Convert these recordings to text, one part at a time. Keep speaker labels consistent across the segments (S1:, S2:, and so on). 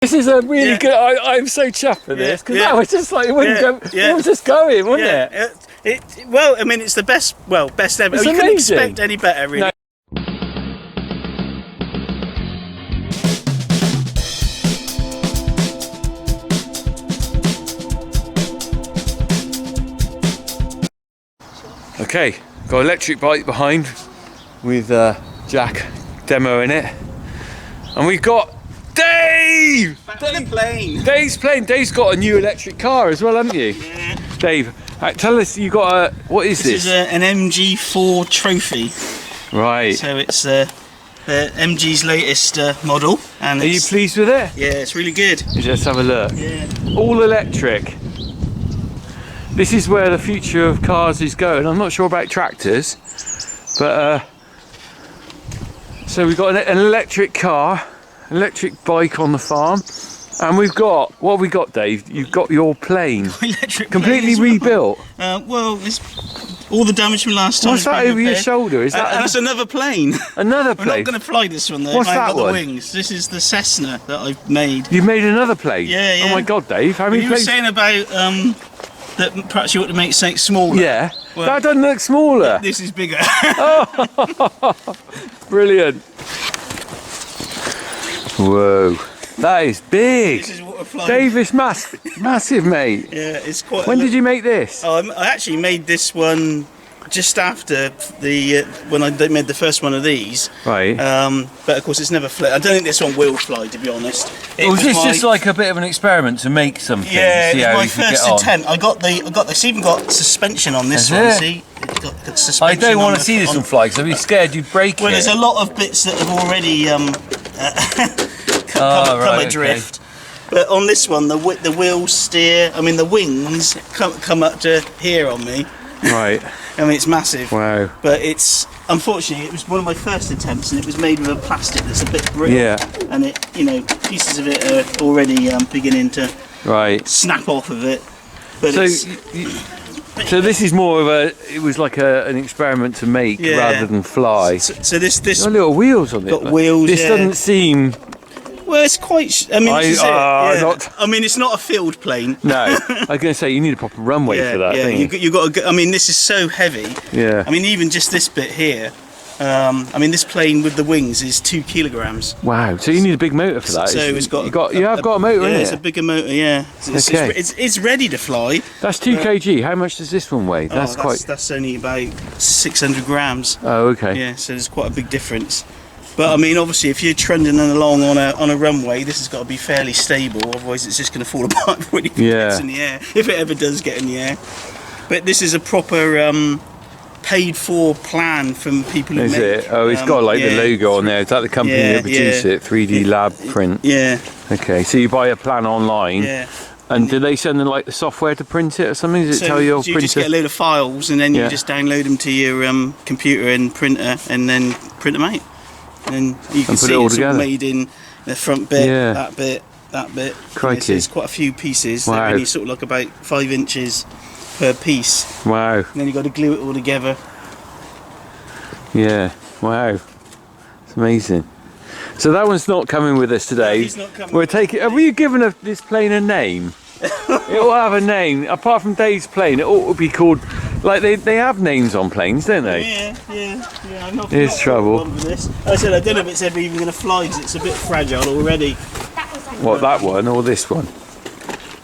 S1: This is a really good. I'm so chuffed with this because that was just like it wouldn't go. It was just going, wouldn't it?
S2: Well, I mean, it's the best. Well, best ever.
S1: It's
S2: you
S1: amazing.
S2: couldn't expect any better, really.
S1: No. Okay, got an electric bike behind with Jack demo in it, and we've got Dave! Dave's playing. Dave's got a new electric car as well, haven't you?
S2: Yeah.
S1: Dave, tell us, you got a, what is this?
S2: This is an MG4 trophy.
S1: Right.
S2: So it's the MG's latest model. And
S1: are you pleased with it?
S2: Yeah, it's really good.
S1: Let's have a look.
S2: Yeah.
S1: All electric. This is where the future of cars is going. I'm not sure about tractors, but so we've got an electric car, electric bike on the farm, and we've got, what have we got, Dave? You've got your plane,
S2: Electric
S1: completely
S2: plane
S1: rebuilt.
S2: Well, it's all the damage from last time.
S1: What's that over your shoulder? Is that
S2: that's another plane.
S1: Another
S2: We're
S1: plane?
S2: not going to fly this one though.
S1: What's
S2: I
S1: that
S2: got the
S1: one?
S2: wings. This is the Cessna that I've made.
S1: You've made another plane?
S2: Yeah, yeah.
S1: Oh my God, Dave! How many
S2: You were
S1: planes?
S2: saying about that perhaps you ought to make something smaller.
S1: Yeah.
S2: Well,
S1: that doesn't look smaller.
S2: This is bigger.
S1: Oh, brilliant! Whoa, that is big.
S2: This is what we're flying.
S1: Dave, it's massive, mate.
S2: Yeah, it's quite.
S1: When did you make this?
S2: Oh, I actually made this one just after the when I made the first one of these.
S1: Right.
S2: But of course, it's never flew. I don't think this one will fly, to be honest.
S1: Was this just like a bit of an experiment to make something?
S2: Yeah,
S1: see
S2: it
S1: how
S2: was my
S1: you could
S2: first
S1: get on?
S2: attempt. I got this even got suspension on this
S1: Has
S2: one.
S1: it?
S2: See, it's got
S1: I
S2: suspension.
S1: don't
S2: on
S1: want to
S2: the-
S1: see this
S2: on-
S1: one fly because I'd be scared you'd break
S2: Well,
S1: it.
S2: there's a lot of bits that have already come adrift. But on this one, the wheels steer. I mean, the wings come up to here on me.
S1: Right.
S2: I mean, it's massive.
S1: Wow.
S2: But it's unfortunately it was one of my first attempts, and it was made with a plastic that's a bit brittle.
S1: Yeah.
S2: And it, pieces of it are already beginning to
S1: Right.
S2: snap off of it. But
S1: So,
S2: it's,
S1: so this is more of a. It was like an experiment to make rather than fly.
S2: so this
S1: Got little wheels on it.
S2: got
S1: but
S2: wheels,
S1: This
S2: yeah.
S1: doesn't seem.
S2: well, it's quite. I mean, this is it.
S1: not-
S2: I mean, it's not a field plane.
S1: No, I was going to say you need a proper runway for that.
S2: yeah.
S1: Don't you?
S2: You got to. I mean, this is so heavy.
S1: Yeah.
S2: I mean, even just this bit here. I mean, this plane with the wings is 2 kilograms.
S1: Wow. So you need a big motor for that.
S2: So it's got.
S1: You have got a motor in
S2: it's
S1: it.
S2: a bigger motor. Yeah.
S1: Okay.
S2: It's ready to fly.
S1: That's 2 kg. How much does this one weigh? That's quite.
S2: That's only about 600 grams.
S1: Oh, okay.
S2: Yeah. So there's quite a big difference. But I mean, obviously, if you're trundling along on a runway, this has got to be fairly stable. Otherwise, it's just going to fall apart when it gets in the air, if it ever does get in the air. But this is a proper paid-for plan from people who
S1: Is
S2: make.
S1: it? Oh, it's got like the logo on there. Is that the company that produced it? 3D Lab Print.
S2: Yeah.
S1: Okay, so you buy a plan online.
S2: Yeah.
S1: And do they send them like the software to print it or something? Does it
S2: So
S1: tell your
S2: you
S1: printer?
S2: just get a load of files, and then you
S1: Yeah.
S2: just download them to your computer and printer, and then print them out. And you can
S1: put
S2: see
S1: it all
S2: it's all
S1: together.
S2: made in the front bit,
S1: Yeah.
S2: that bit, that bit.
S1: Crikey.
S2: There's quite a few pieces.
S1: Wow.
S2: They're only sort of like about 5 inches per piece.
S1: Wow.
S2: And then you've got to glue it all together.
S1: Yeah. Wow. It's amazing. So that one's not coming with us today.
S2: No, he's not coming
S1: We're
S2: with us
S1: taking. Have you given this plane a name? It will have a name. Apart from Dave's plane, it ought to be called. Like they have names on planes, don't they?
S2: Yeah. I'm not.
S1: Here's
S2: not
S1: trouble.
S2: one for this. I said I don't know if it's ever even going to fly because it's a bit fragile already.
S1: What, that one or this one?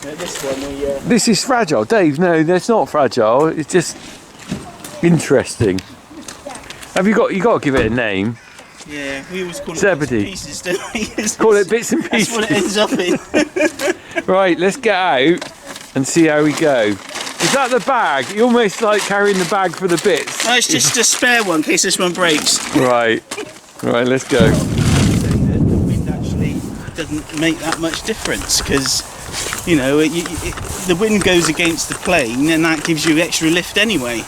S2: This one,
S1: This is fragile, Dave. No, that's not fragile. It's just interesting. Have you got to give it a name?
S2: yeah, we always call it
S1: Zebedee.
S2: bits and pieces, don't we?
S1: Call it bits and
S2: That's
S1: pieces.
S2: what it ends up in.
S1: Right, let's get out and see how we go. Is that the bag? You're almost like carrying the bag for the bits.
S2: No, it's just a spare one in case this one breaks.
S1: Right, let's go.
S2: The wind actually doesn't make that much difference because, the wind goes against the plane and that gives you extra lift anyway.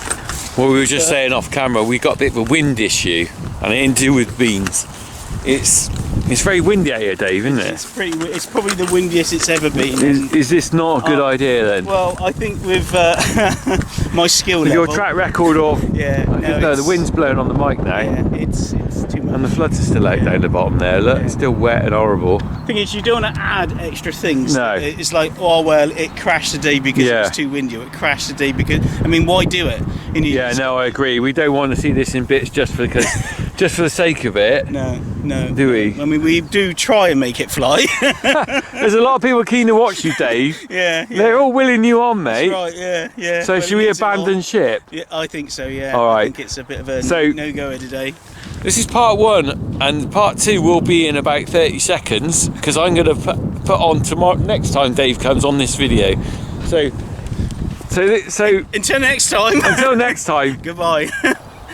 S1: Well, we were just saying off camera, we got a bit of a wind issue, and it ain't to do with beans. It's very windy out here, Dave, isn't it?
S2: It's probably the windiest it's ever been.
S1: Is this not a good idea then?
S2: Well, I think with my skill
S1: With
S2: level,
S1: your track record of...
S2: yeah,
S1: No, the wind's blowing on the mic now.
S2: Yeah, it's too
S1: And the floods are still out down the bottom there. Look, it's still wet and horrible.
S2: Thing is, you don't want to add extra things.
S1: No.
S2: It's like, oh well, it crashed today because it was too windy. Or it crashed today because, I mean, why do it?
S1: Yeah, no, I agree. We don't want to see this in bits just for the sake of it.
S2: No.
S1: Do we?
S2: I mean, we do try and make it fly.
S1: There's a lot of people keen to watch you, Dave.
S2: Yeah.
S1: They're all willing you on, mate.
S2: That's right, yeah.
S1: So should we abandon ship?
S2: Yeah, I think so, yeah.
S1: All right.
S2: I think it's a bit of a no-goer today.
S1: This is part 1, and part 2 will be in about 30 seconds, because I'm going to put on tomorrow, next time Dave comes on this video. So
S2: until next time.
S1: Until next time.
S2: Goodbye.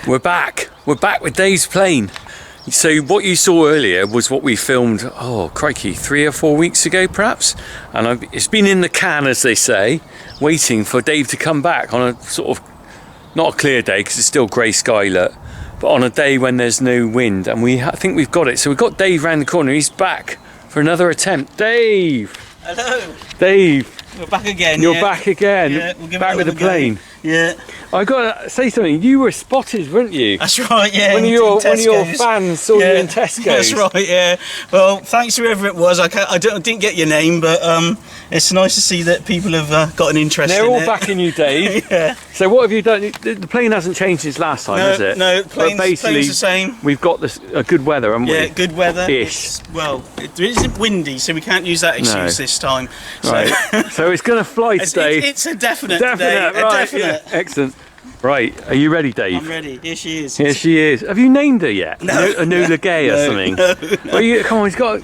S1: We're back with Dave's plane. So what you saw earlier was what we filmed, oh crikey, 3 or 4 weeks ago perhaps, and it's been in the can, as they say, waiting for Dave to come back on a sort of, not a clear day because it's still grey sky, look, but on a day when there's no wind, and I think we've got it. So we've got Dave round the corner. He's back for another attempt. Dave!
S2: Hello!
S1: Dave!
S2: We're back again.
S1: You're back again.
S2: Yeah, we'll give
S1: back
S2: it
S1: with the plane.
S2: Yeah.
S1: I got to say something. You were spotted, weren't you?
S2: That's right. Yeah.
S1: One of your fans saw you in Tesco's.
S2: That's right. Yeah. Well, thanks to whoever it was. I didn't get your name, but it's nice to see that people have got an interest.
S1: They're
S2: in
S1: all
S2: it.
S1: backing you, Dave.
S2: Yeah.
S1: So what have you done? The plane hasn't changed since last time, has it?
S2: No, plane's the same.
S1: We've got this good weather, haven't we?
S2: Yeah, good weather.
S1: Ish.
S2: It isn't windy, so we can't use that excuse this time. So.
S1: Right. So it's going to fly today.
S2: It's a definite today.
S1: Right.
S2: A definite.
S1: Yeah. Excellent. Right, are you ready, Dave?
S2: I'm ready. Here she is.
S1: Here she is. Have you named her yet?
S2: No.
S1: Enola Gay or something?
S2: No.
S1: Well, come on, he's got.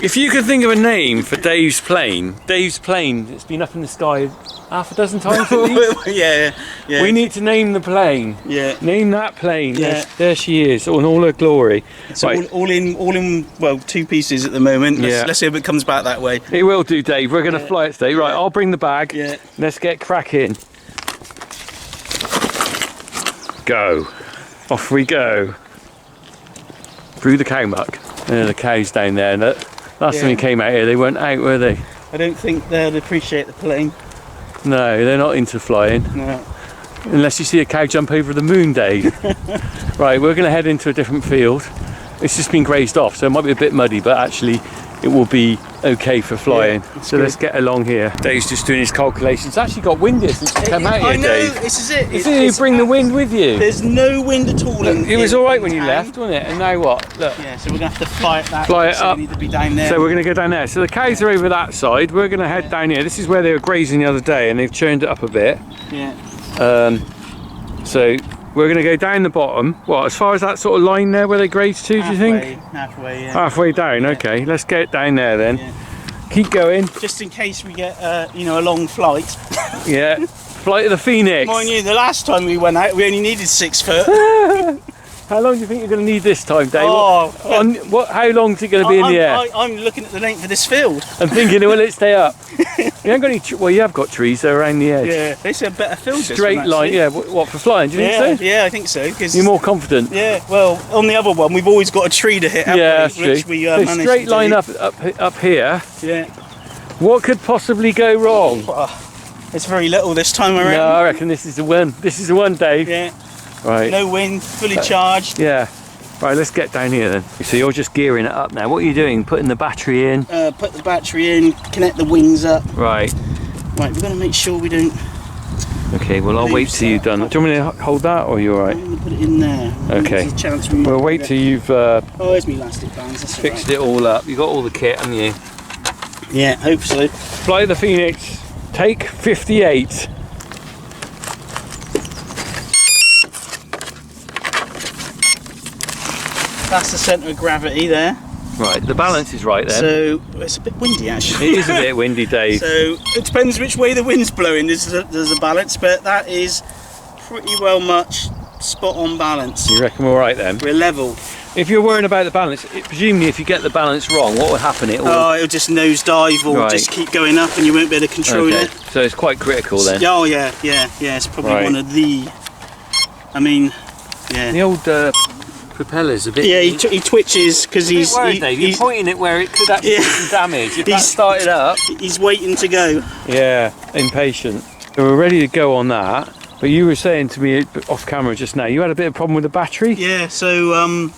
S1: If you could think of a name for Dave's plane, it's been up in the sky half a dozen times at least.
S2: Yeah.
S1: We need to name the plane.
S2: Yeah.
S1: Name that plane.
S2: Yeah.
S1: There she is, in all her glory.
S2: It's all in. Well, 2 pieces at the moment. Let's see if it comes back that way.
S1: It will do, Dave. We're going to fly it today. Right, I'll bring the bag.
S2: Yeah.
S1: Let's get cracking. Go. Off we go. Through the cow muck. There are the cows down there. Last time we came out here, they weren't out, were they?
S2: I don't think they'll appreciate the plane.
S1: No, they're not into flying.
S2: No.
S1: Unless you see a cow jump over the moon, Dave. Right, we're going to head into a different field. It's just been grazed off, so it might be a bit muddy, but actually it will be okay for flying. So let's get along here. Dave's just doing his calculations. It's actually got windier since you came out here, Dave.
S2: This is it.
S1: You bring the wind with you.
S2: There's no wind at all.
S1: It was all right when you left, wasn't it? And now what? Look.
S2: Yeah, so we're going to have to fly it that
S1: Fly it up.
S2: We need to be down there.
S1: So we're going to go down there. So the cows are over that side. We're going to head down here. This is where they were grazing the other day, and they've churned it up a bit.
S2: Yeah.
S1: So we're going to go down the bottom. What, as far as that sort of line there where they graze to, do you think?
S2: Halfway, yeah.
S1: Halfway down, okay. Let's get down there then. Yeah. Keep going.
S2: Just in case we get, a long flight.
S1: Yeah. Flight of the Phoenix.
S2: Mind you, the last time we went out, we only needed 6 foot.
S1: How long do you think you're going to need this time, Dave?
S2: Oh,
S1: how long is it going to be in the air?
S2: I'm looking at the length of this field.
S1: I'm thinking, will it stay up? You haven't got any. Well, you have got trees there around the edge.
S2: Yeah, they said better field.
S1: Straight line. Yeah. What for flying? Do you think so?
S2: Yeah, I think so.
S1: You're more confident.
S2: Yeah. Well, on the other one, we've always got a tree to hit.
S1: That's true.
S2: Which we
S1: so straight line up here.
S2: Yeah.
S1: What could possibly go wrong?
S2: It's very little this time around.
S1: No, I reckon this is the one. This is the one, Dave.
S2: Yeah.
S1: Right.
S2: No wind, fully charged.
S1: Yeah. Right, let's get down here then. So you're just gearing it up now. What are you doing? Putting the battery in?
S2: Put the battery in, connect the wings up.
S1: Right.
S2: Right, we're going to make sure we don't...
S1: Okay, well I'll wait till you've done. Do you want me to hold that, or you're alright?
S2: I'm going to put it in there.
S1: Okay. We'll wait till you've
S2: there's my elastic bands. That's
S1: fixed it all up. You got all the kit, haven't you?
S2: Yeah, hope so.
S1: Flight of the Phoenix, take 58.
S2: That's the centre of gravity there.
S1: Right, the balance is right then.
S2: So it's a bit windy actually.
S1: It is a bit windy, Dave.
S2: So it depends which way the wind's blowing. There's a balance, but that is pretty well much spot on balance.
S1: You reckon we're right then?
S2: We're level.
S1: If you're worrying about the balance, presumably if you get the balance wrong, what would happen?
S2: It'll just nosedive or just keep going up and you won't be able to control it.
S1: So it's quite critical then.
S2: Oh yeah. It's probably one of the... I mean, yeah.
S1: The old propeller's a bit...
S2: Yeah, he twitches because he's...
S1: Dave. You're pointing it where it could actually do some damage. If that started up...
S2: He's waiting to go.
S1: Yeah, impatient. So we're ready to go on that. But you were saying to me off camera just now, you had a bit of problem with the battery?
S2: Yeah, so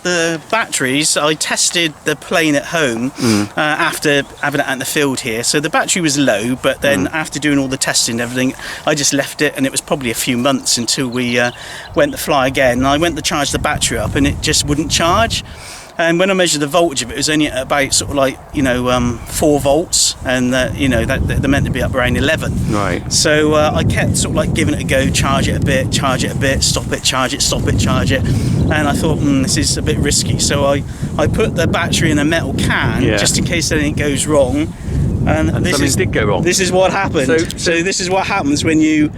S2: the batteries, I tested the plane at home after having it out in the field here. So the battery was low, but then after doing all the testing and everything, I just left it, and it was probably a few months until we went to fly again. And I went to charge the battery up, and it just wouldn't charge. And when I measured the voltage of it, it was only at about sort of like 4 volts, and you know that they're meant to be up around 11.
S1: Right.
S2: So I kept sort of like giving it a go, charge it a bit, stop it, charge it, stop it, charge it, and I thought this is a bit risky. So I put the battery in a metal can just in case anything goes wrong. And
S1: something did go wrong.
S2: This is what happened. So this is what happens when you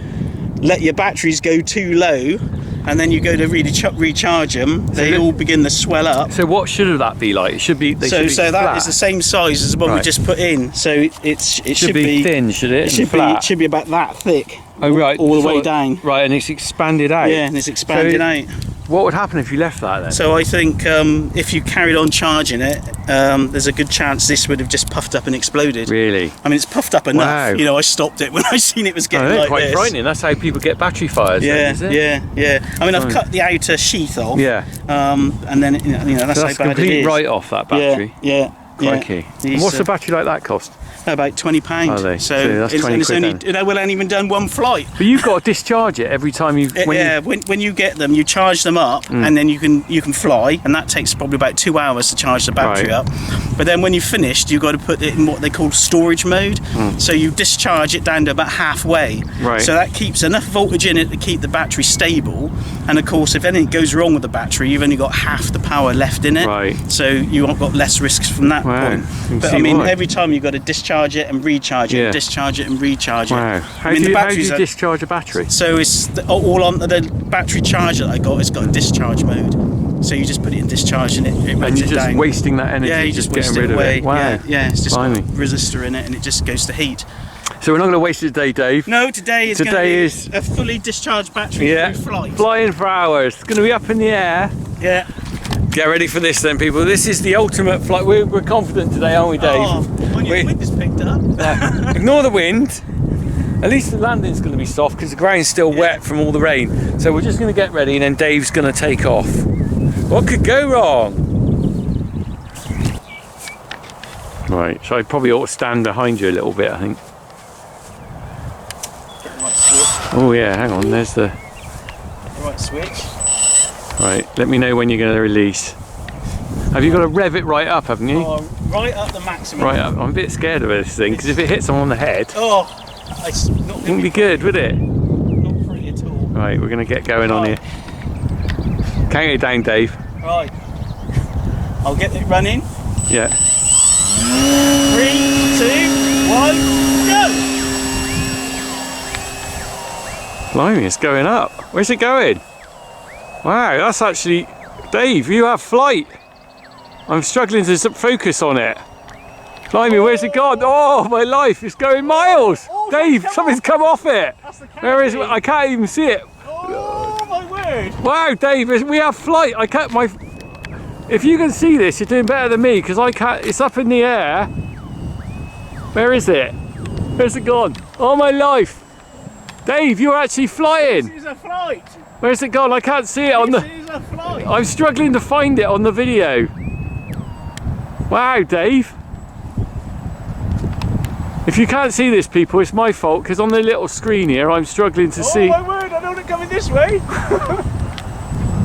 S2: let your batteries go too low. And then you go to recharge them, they all begin to swell up.
S1: So what should that be like? It should be.
S2: So that is the same size as the one we just put in. So it should be
S1: thin, should it?
S2: It should be about that thick.
S1: Oh right,
S2: all the way down.
S1: Right, and it's expanded out.
S2: Yeah, and it's expanded out.
S1: What would happen if you left that then?
S2: So I think if you carried on charging it, there's a good chance this would have just puffed up and exploded.
S1: Really?
S2: I mean, it's puffed up enough.
S1: Wow.
S2: You know, I stopped it when I seen it was getting like
S1: quite
S2: this.
S1: frightening. That's how people get battery fires.
S2: Yeah,
S1: then, is it?
S2: yeah. I mean, I've cut the outer sheath off.
S1: Yeah.
S2: And then that's
S1: So
S2: how
S1: that's
S2: bad it
S1: complete
S2: is.
S1: right off that battery.
S2: Yeah.
S1: Crikey. And what's a battery like that cost?
S2: About £20.
S1: Are they?
S2: So
S1: that's 20
S2: it's
S1: quid
S2: only, we've only even done one flight.
S1: But you've got to discharge it every time you.
S2: When you get them, you charge them up, and then you can fly, and that takes probably about 2 hours to charge the battery up. But then when you've finished, you've got to put it in what they call storage mode. So you discharge it down to about halfway.
S1: Right.
S2: So that keeps enough voltage in it to keep the battery stable. And of course, if anything goes wrong with the battery, you've only got half the power left in it.
S1: Right.
S2: So you've got less risks from that point. But I mean, every time you've got to discharge it and recharge it, discharge it and recharge it.
S1: Wow. How do you discharge a battery?
S2: So it's all on the battery charger that I got. It's got a discharge mode. So you just put it in discharge and it runs
S1: and you're
S2: it
S1: just
S2: down.
S1: wasting that energy.
S2: Yeah, you just
S1: getting
S2: waste
S1: rid
S2: it away.
S1: of it. Wow.
S2: Yeah, it's just got
S1: Blimey.
S2: a resistor in it, and it just goes to heat.
S1: So we're not going to waste it today, Dave.
S2: No, today is a fully discharged battery through flight.
S1: Flying for hours. It's going to be up in the air.
S2: Yeah.
S1: Get ready for this then, people. This is the ultimate flight. We're confident today, aren't we, Dave?
S2: Oh, your wind is picked up.
S1: Ignore the wind. At least the landing's going to be soft because the ground's still wet from all the rain. So we're just going to get ready and then Dave's going to take off. What could go wrong? Right, so I probably ought to stand behind you a little bit, I think. Oh yeah, hang on, there's the...
S2: Right switch.
S1: Right, let me know when you're going to release. Have you got to rev it right up, haven't you?
S2: Oh, right up the maximum.
S1: Right up. I'm a bit scared of this thing because if it hits someone on the head,
S2: it's not
S1: it wouldn't be good, would it?
S2: Not pretty at all.
S1: Right, we're going to get going on here. Count it down, Dave.
S2: Right. I'll get it running.
S1: Yeah.
S2: 3, 2, 1, go!
S1: Blimey, it's going up. Where's it going? Wow, that's actually... Dave, you have flight. I'm struggling to focus on it. Blimey, where's it gone? Oh, my life, it's going miles. Dave, something's come off it. Where is it? I can't even see it.
S2: Oh, my word.
S1: Wow, Dave, we have flight. I can't... If you can see this, you're doing better than me because I can't. It's up in the air. Where is it? Where's it gone? Oh my life, Dave, you're actually flying.
S2: This is a flight.
S1: Where's it gone? I can't see it on the.
S2: This is a flight.
S1: I'm struggling to find it on the video. Wow, Dave. If you can't see this, people, it's my fault because on the little screen here, I'm struggling to see.
S2: Oh my word! I don't want it coming this way.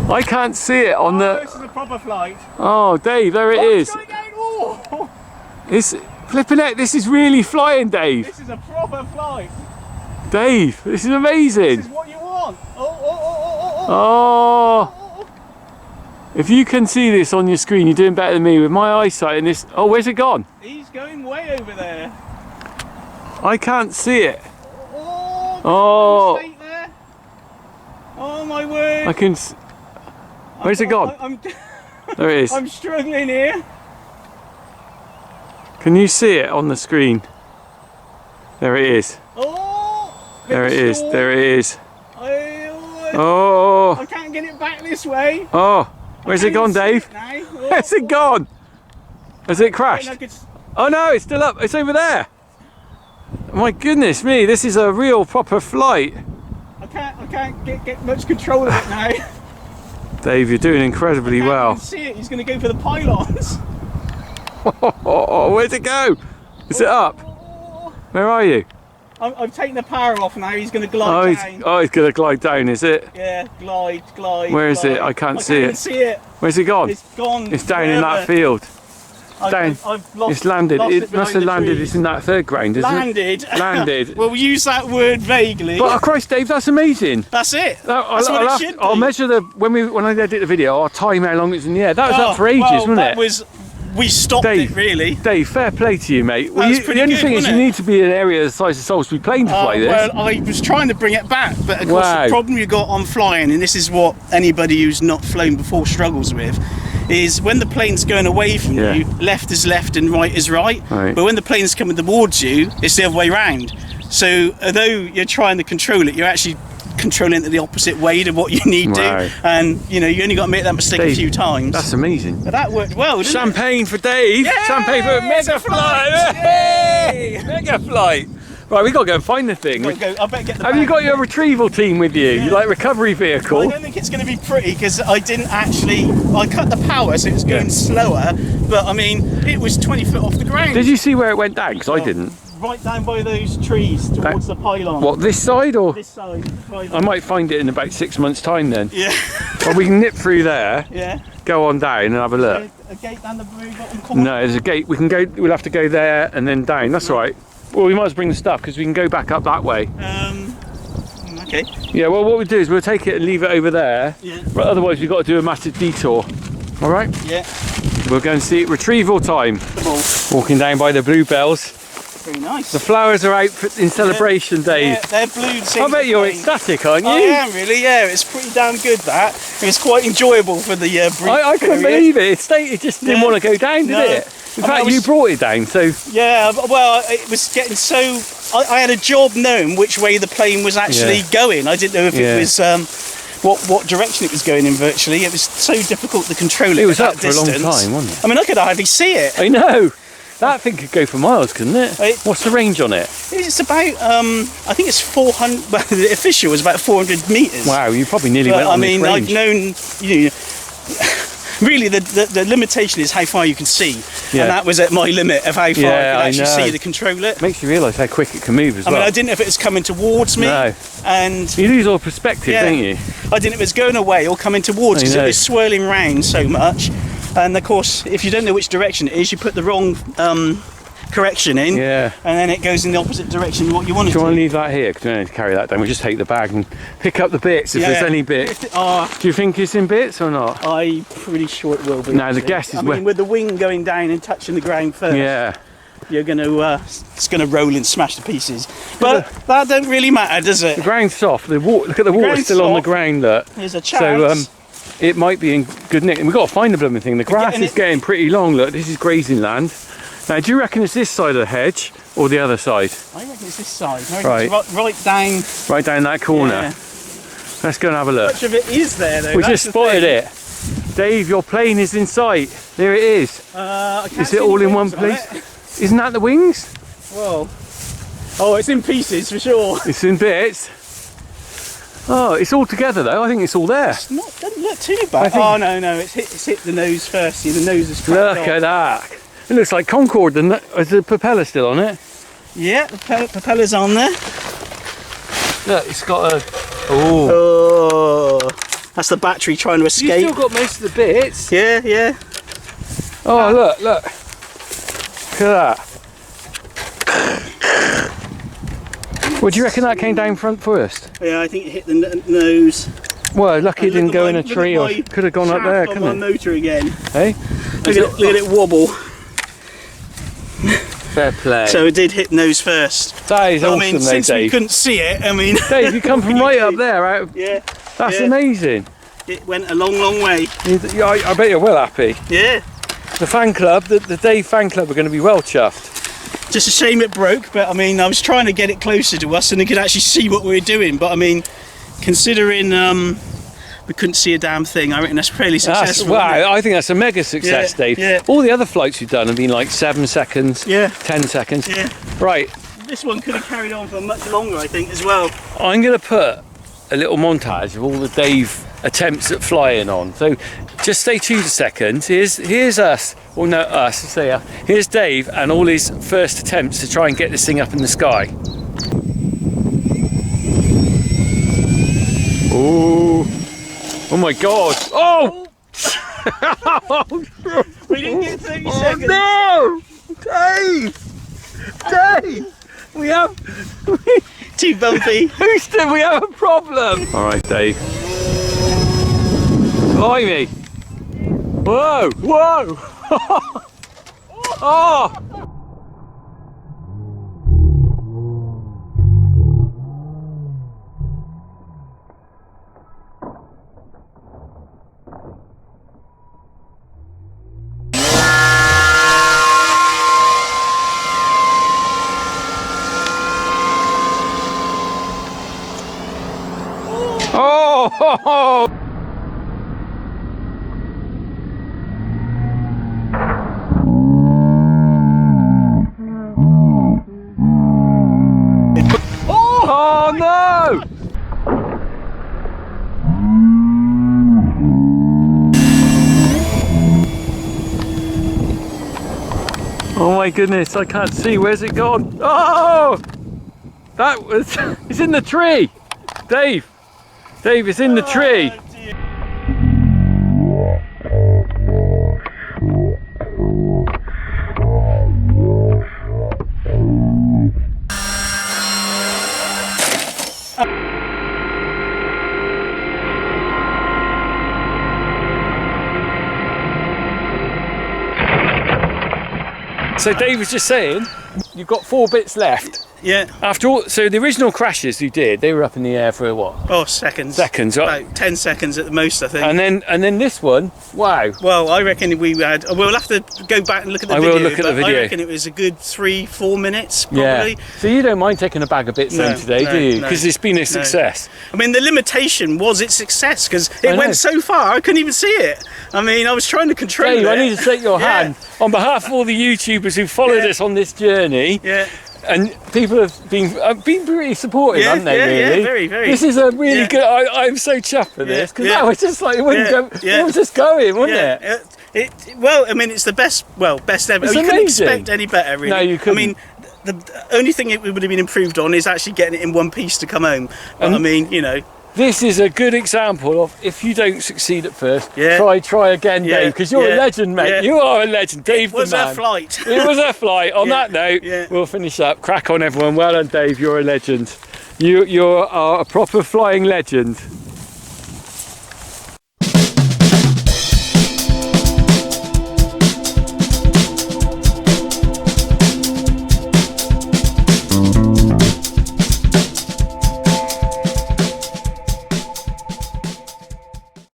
S1: I can't see it on the.
S2: This is a proper flight.
S1: Oh, Dave, there it is.
S2: It's going down. Oh.
S1: It's flipping it. This is really flying, Dave.
S2: This is a proper flight.
S1: Dave, this is amazing.
S2: This is what you want. Oh.
S1: If you can see this on your screen, you're doing better than me with my eyesight and this. Oh, where's it gone?
S2: He's going way over there.
S1: I can't see it.
S2: Oh. There. Oh my word.
S1: I can. Where's it gone? There it is.
S2: I'm struggling here.
S1: Can you see it on the screen? There it is.
S2: Oh.
S1: There it is. There it is.
S2: Oh. I can't get it back this way.
S1: Oh. Where's it gone, Dave? Where's it gone? Has it crashed? Oh no, it's still up. It's over there. My goodness me, this is a real proper flight.
S2: I can't can't get much control of it now.
S1: Dave, you're doing incredibly
S2: I
S1: well.
S2: can't even see it. He's going to go for the pylons.
S1: Where'd it go? Is it up? Where are you?
S2: I've taken the power off now. He's going to glide down.
S1: He's going to glide down, is it?
S2: Yeah, glide.
S1: Where is it? I can't see it.
S2: See it.
S1: Where's it gone?
S2: It's gone.
S1: It's down in that field.
S2: I've lost,
S1: it's landed. It must have landed. It's in that third ground, isn't
S2: it?
S1: Landed.
S2: Well, we use that word vaguely.
S1: But oh Christ, Dave, that's amazing.
S2: That's it.
S1: That's
S2: what it should be.
S1: I'll measure when I edit the video. I'll time how long it's in the air. That was up for ages, wasn't it?
S2: We stopped
S1: Dave,
S2: it really.
S1: Dave, fair play to you, mate.
S2: That was pretty
S1: the only
S2: good,
S1: thing is,
S2: wasn't
S1: you
S2: it?
S1: need to be in an area the size of Salisbury Plain to fly this.
S2: Well, I was trying to bring it back, but of course the problem you got on flying, and this is what anybody who's not flown before struggles with, is when the plane's going away from you, left is left and right is right. But when the plane's coming towards you, it's the other way round. So although you're trying to control it, you're actually controlling it the opposite way to what you need to, and you know, you only got to make that mistake a few times.
S1: That's amazing.
S2: But that worked well, didn't
S1: Champagne for Dave.
S2: Yay!
S1: Champagne for Mega Flight. Yay! Mega Flight. Right, we got to go and find the thing.
S2: I better get the
S1: Have you got your retrieval team with you? You like recovery vehicle?
S2: Well, I don't think it's going to be pretty because I didn't actually. I cut the power, so it was going slower. But I mean, it was 20 foot off the ground.
S1: Did you see where it went down? Because I didn't.
S2: Right down by those trees towards the pylon.
S1: What, this side or?
S2: This side.
S1: I might find it in about 6 months' time then.
S2: Yeah.
S1: Well, we can nip through there.
S2: Yeah.
S1: Go on down and have a look.
S2: A gate down the very bottom.
S1: No, there's a gate. We can go. We'll have to go there and then down. That's all right. Well, we might as well bring the stuff because we can go back up that way.
S2: Okay.
S1: Yeah. Well, what we do is we'll take it and leave it over there.
S2: Yeah.
S1: But otherwise, we've got to do a massive detour. All right.
S2: Yeah.
S1: We'll go and see it. Retrieval time. Walking down by the bluebells.
S2: Very nice.
S1: The flowers are out in celebration, Dave.
S2: Yeah, they're blue.
S1: I bet you're ecstatic, aren't you?
S2: I am really. Yeah, it's pretty damn good. That it's quite enjoyable for the brief
S1: I couldn't believe it. It just didn't want to go down, did it? In fact, you brought it down, so...
S2: Yeah, well, it was getting so... I had a job known which way the plane was actually going. I didn't know if it was... what direction it was going in virtually. It was so difficult to control it.
S1: It was
S2: at
S1: up
S2: that
S1: for
S2: distance.
S1: a long time, wasn't it?
S2: I mean, I could hardly see it.
S1: I know. That thing could go for miles, couldn't it? What's the range on it?
S2: It's about, I think it's 400, well, the official was about 400 metres.
S1: Wow, you probably nearly went on this range.
S2: I've known, you know, really the limitation is how far you can see. And that was at my limit of how far I could actually see to control it.
S1: Makes you realise how quick it can move as well.
S2: I mean, I didn't know if it was coming towards me.
S1: No.
S2: And
S1: you lose all perspective, don't you?
S2: I didn't know if it was going away or coming towards because it was swirling round so much. And of course, if you don't know which direction it is, you put the wrong correction in, and then it goes in the opposite direction what you want it to.
S1: Do you want to leave that here? Because we don't need to carry that down. We'll just take the bag and pick up the bits if there's any bits. Do you think it's in bits or not?
S2: I'm pretty sure it will be.
S1: No, the guess is...
S2: I mean, with the wing going down and touching the ground first, you're going to, it's going to roll and smash to pieces. But that don't really matter, does it?
S1: The ground's soft. Look at the water still on the ground, look.
S2: There's a chance.
S1: So, it might be in good nick. And we've got to find the blooming thing. The grass is getting pretty long, look. This is grazing land. Now, do you reckon it's this side of the hedge or the other side?
S2: I reckon it's this side.
S1: Right.
S2: Right down.
S1: Right down that corner.
S2: Yeah.
S1: Let's go and have a look.
S2: Much of it is there, though.
S1: We just spotted it. Dave, your plane is in sight. There it is. Is it all in one place? Isn't that the wings?
S2: Well, oh, it's in pieces for sure.
S1: It's in bits. Oh, it's all together though. I think it's all there.
S2: It doesn't look too bad. Oh no, it's hit the nose first. See, the nose is
S1: Look at that. It looks like Concorde. Is the propeller still on it?
S2: Yeah, the propeller's on there.
S1: Look, it's got a...
S2: Oh, that's the battery trying to escape.
S1: You've still got most of the bits.
S2: Yeah.
S1: Oh, look. Look at that. Well, do you reckon that came down front first?
S2: Yeah, I think it hit the nose.
S1: Well, lucky it didn't go in a tree, or could have gone up there, couldn't it?
S2: Motor again.
S1: Hey?
S2: Look at it wobble.
S1: Fair play.
S2: So it did hit nose first.
S1: That is awesome,
S2: I mean,
S1: though,
S2: since
S1: Dave.
S2: we couldn't see it, I mean...
S1: Dave, you come from right up there. That's amazing.
S2: It went a long way.
S1: I bet you're well happy.
S2: Yeah.
S1: The fan club, the Dave fan club are going to be well chuffed.
S2: Just a shame it broke, but I mean, I was trying to get it closer to us and they could actually see what we were doing. But I mean, considering we couldn't see a damn thing, I reckon that's fairly successful.
S1: Wow, I think that's a mega success, Dave.
S2: Yeah.
S1: All the other flights you've done have been like 7 seconds, 10 seconds.
S2: Yeah.
S1: Right.
S2: This one could have carried on for much longer, I think, as well.
S1: I'm going to put a little montage of all the Dave attempts at flying on. So just stay tuned a second. Here's us, or no, us, say here's Dave and all his first attempts to try and get this thing up in the sky. Oh my God! Oh!
S2: We didn't get 30 seconds.
S1: No! Dave! We have
S2: Too bumpy.
S1: Houston, we have a problem. All right, Dave. Blimey! Whoa! Whoa! Oh! Oh! Oh no! Oh my goodness, I can't see. Where's it gone? Oh! That was... It's in the tree! Dave! Dave, it's in the tree! So Dave was just saying, you've got 4 bits left.
S2: Yeah.
S1: After all, so the original crashes you did, they were up in the air for what?
S2: Oh, seconds.
S1: Seconds, right?
S2: About 10 seconds at the most, I think.
S1: And then this one, wow.
S2: Well, I reckon we had. We'll have to go back and look at the
S1: I
S2: video.
S1: will look at the video.
S2: I reckon it was a good 3-4 minutes, probably.
S1: Yeah. So you don't mind taking a bag of bits then today, do you? Because it's been a success.
S2: I mean, the limitation was its success because it went so far I couldn't even see it. I mean, I was trying to control
S1: Dave,
S2: it.
S1: I need to take your hand on behalf of all the YouTubers who followed us on this journey.
S2: Yeah.
S1: And people have been pretty supportive, haven't they? Really?
S2: Yeah, very, very.
S1: This is a really good. I'm so chuffed for this because that was just like it wouldn't go. It was just going, wasn't it?
S2: Well, I mean, it's the best ever.
S1: It's
S2: You couldn't
S1: amazing.
S2: expect any better, really.
S1: No, you couldn't.
S2: I mean, the only thing it would have been improved on is actually getting it in one piece to come home. But I mean, you know.
S1: This is a good example of if you don't succeed at first, try again, Dave, because you're a legend, mate. You are a legend, Dave.
S2: It was a flight.
S1: It was a flight. On that note, we'll finish up. Crack on, everyone. Well done, Dave. You're a legend. You are a proper flying legend.